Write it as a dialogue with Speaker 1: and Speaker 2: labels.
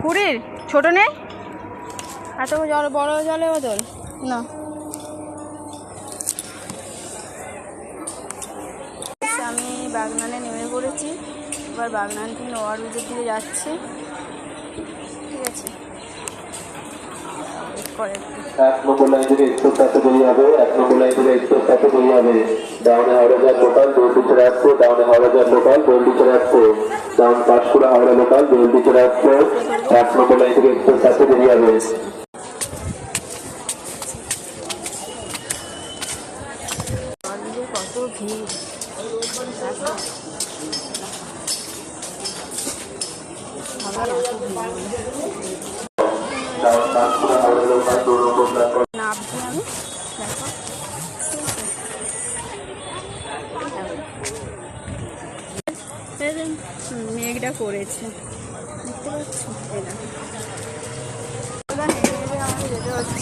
Speaker 1: কুড়ির ছোট নেই, এত জল বড় জলের বোতল না। আমি বাগনানে নেমে পড়েছি, এবার বাগনান থেকে ওভারব্রিজের দিকে যাচ্ছি। ঠিক আছে,
Speaker 2: এক নম্বর লাইন থেকে এক্সপ্রেস কাছে বেরিয়ে হবে, এক নম্বর লাইন থেকে এক্সপ্রেস কাছে বেরিয়ে হবে। ডাউনে হাওড়া লোকাল জলদি চলে আসছে, ডাউনে হাওড়া লোকাল জলদি চলে আসছে, ডাউন পাঁশকুড়া হাওড়া লোকাল জলদি চলে আসছে। এক নম্বর লাইন থেকে এক্সপ্রেস কাছে বেরিয়ে হবে।
Speaker 1: কত ভিড়, নামছি আমি, দেখো মেঘটা করেছে, দেখতে পাচ্ছি। আমাকে যেতে হচ্ছে,